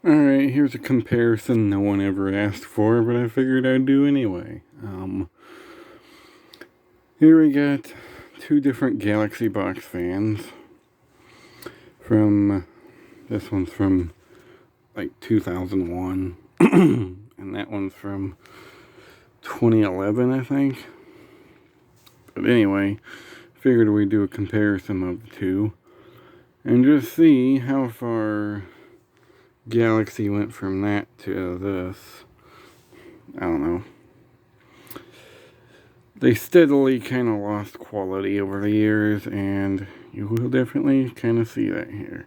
Alright, here's a comparison no one ever asked for, but I figured I'd do anyway. Here we got two different Galaxy Box fans. This one's from like 2001, and that one's from 2011, I think. But anyway, figured we'd do a comparison of the two and just see how far Galaxy went from that to this. I don't know. They steadily kind of lost quality over the years, and you will definitely kind of see that here.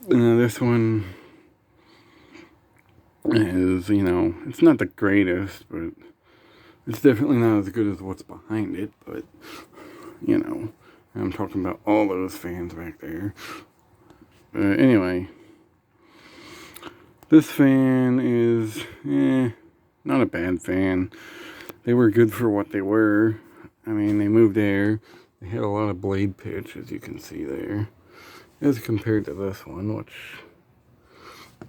This one is, it's not the greatest, but it's definitely not as good as what's behind it, but, I'm talking about all those fans back there. But anyway, this fan is, not a bad fan. They were good for what they were. I mean, they moved air. They had a lot of blade pitch, as you can see there, as compared to this one, which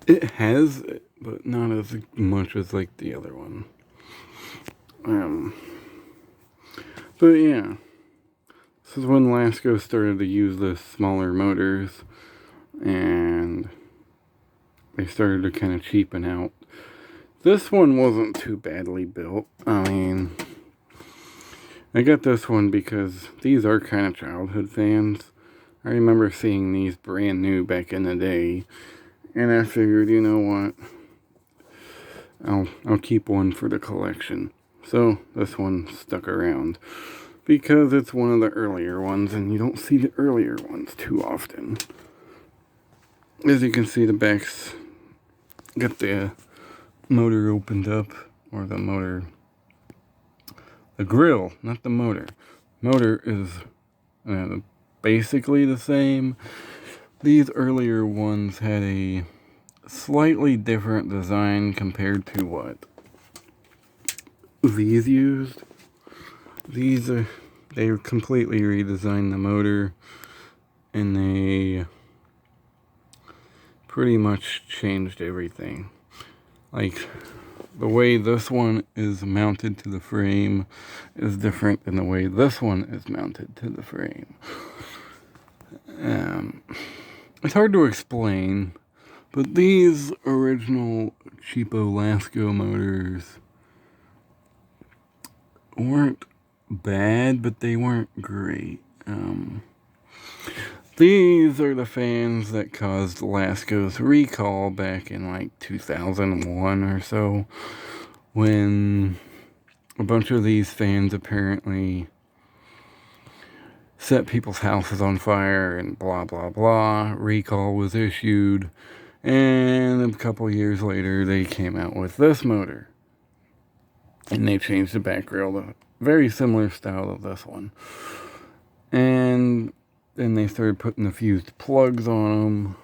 it has, but not as much as like the other one. But yeah, this is when Lasco started to use the smaller motors, and they started to kind of cheapen out. This one wasn't too badly built. I mean, I got this one because these are kind of childhood fans. I remember seeing these brand new back in the day, and I figured, you know what, I'll keep one for the collection. So this one stuck around because it's one of the earlier ones, and you don't see the earlier ones too often. As you can see, the back's got the motor opened up, or the grill, not the motor. Motor is basically the same. These earlier ones had a slightly different design compared to what these used. They completely redesigned the motor, and they pretty much changed everything. Like, the way this one is mounted to the frame is different than the way this one is mounted to the frame. It's hard to explain, but these original cheapo Lasco motors weren't bad, but they weren't great. These are the fans that caused Lasco's recall back in like 2001 or so, when a bunch of these fans apparently set people's houses on fire and blah blah blah. Recall was issued, and a couple years later they came out with this motor, and they changed the back rail to very similar style of this one, and then they started putting the fused plugs on them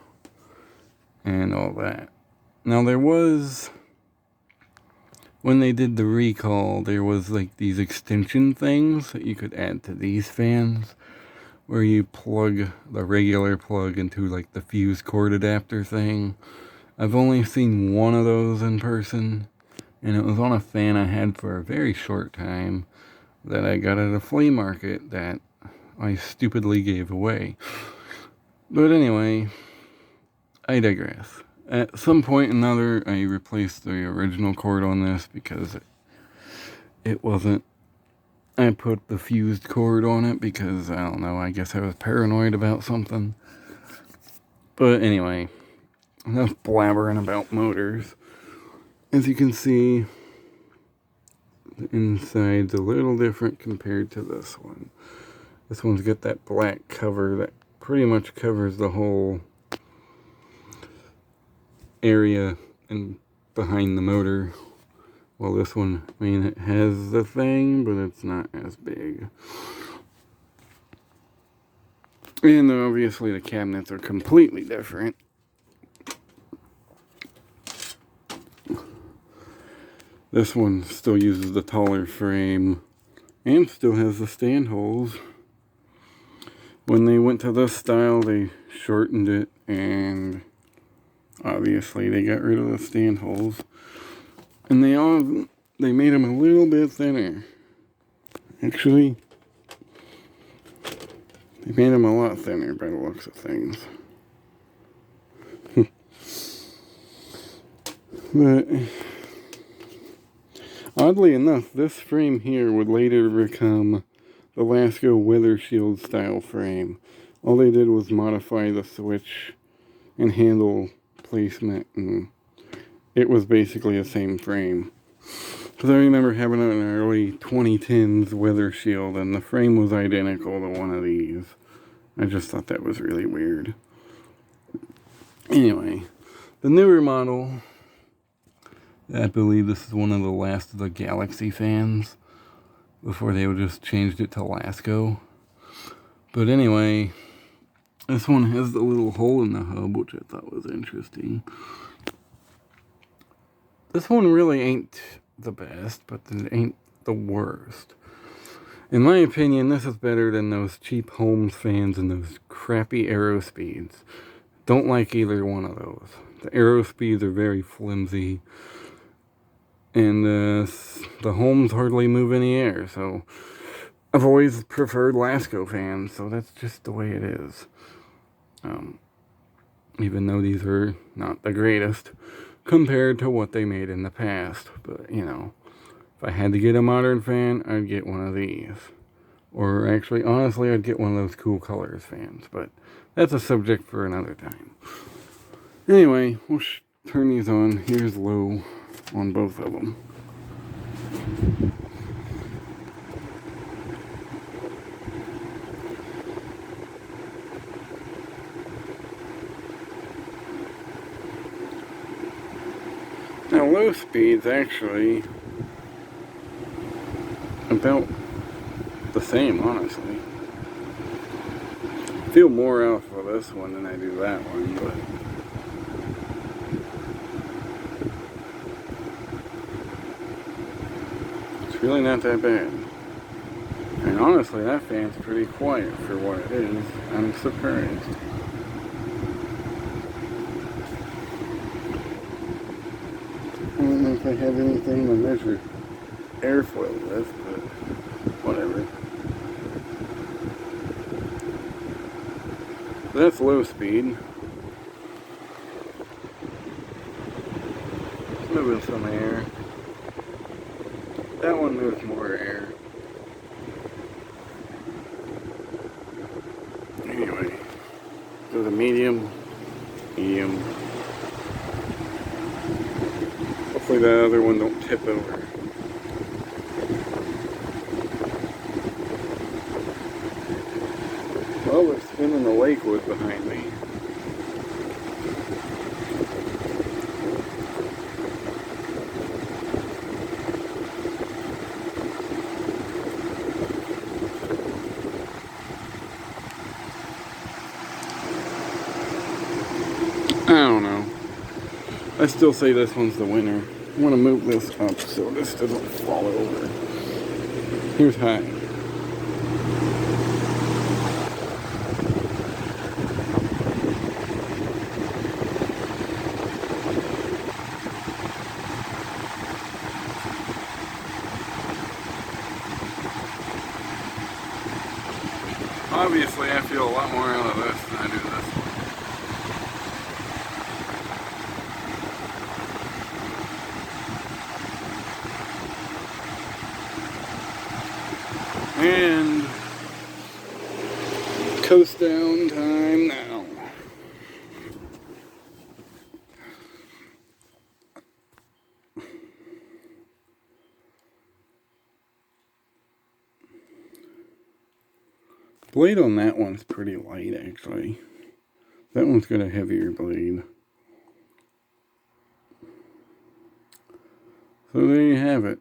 and all that. Now when they did the recall, there was like these extension things that you could add to these fans, where you plug the regular plug into like the fuse cord adapter thing. I've only seen one of those in person, and it was on a fan I had for a very short time that I got at a flea market that I stupidly gave away. But anyway, I digress. At some point or another, I replaced the original cord on this because it wasn't. I put the fused cord on it because, I don't know, I guess I was paranoid about something. But anyway, enough blabbering about motors. As you can see, the inside's a little different compared to this one. This one's got that black cover that pretty much covers the whole area and behind the motor. Well, this one, I mean, it has the thing, but it's not as big. And obviously the cabinets are completely different. This one still uses the taller frame and still has the stand holes. When they went to this style, they shortened it, and obviously they got rid of the stand holes. And they made them a little bit thinner. Actually, they made them a lot thinner by the looks of things. But oddly enough, this frame here would later become the Lasko Weather Shield style frame. All they did was modify the switch and handle placement, and it was basically the same frame. Because I remember having an early 2010s Weather Shield, and the frame was identical to one of these. I just thought that was really weird. Anyway, the newer model, I believe this is one of the last of the Galaxy fans before they just changed it to Lasko. But anyway, this one has the little hole in the hub, which I thought was interesting. This one really ain't the best, but it ain't the worst. In my opinion, this is better than those cheap Holmes fans and those crappy Aerospeeds. Don't like either one of those. The Aerospeeds are very flimsy, and the Holmes hardly move in the air, so I've always preferred Lasko fans, so that's just the way it is. Even though these are not the greatest compared to what they made in the past. But, you know, if I had to get a modern fan, I'd get one of these. Or actually, honestly, I'd get one of those Cool Colors fans. But that's a subject for another time. Anyway, we'll turn these on. Here's low on both of them. Now, low speed's actually about the same, honestly. I feel more out for this one than I do that one, but it's really not that bad. And honestly, that fan's pretty quiet for what it is. I'm surprised. I don't know if I have anything to measure airflow with, but whatever. That's low speed. It's moving some air. That one moves more air. Anyway, so the medium. Hopefully that other one don't tip over. Well, we're spinning the Lakewood behind me. I don't know. I still say this one's the winner. I want to move this up so this doesn't fall over. Here's high. Obviously, I feel a lot more out of this than I do this one. And coast down time now. Blade on that one's pretty light, actually. That one's got a heavier blade. So there you have it.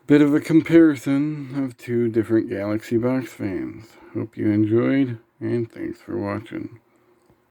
Bit of a comparison of two different Galaxy Box fans. Hope you enjoyed, and thanks for watching.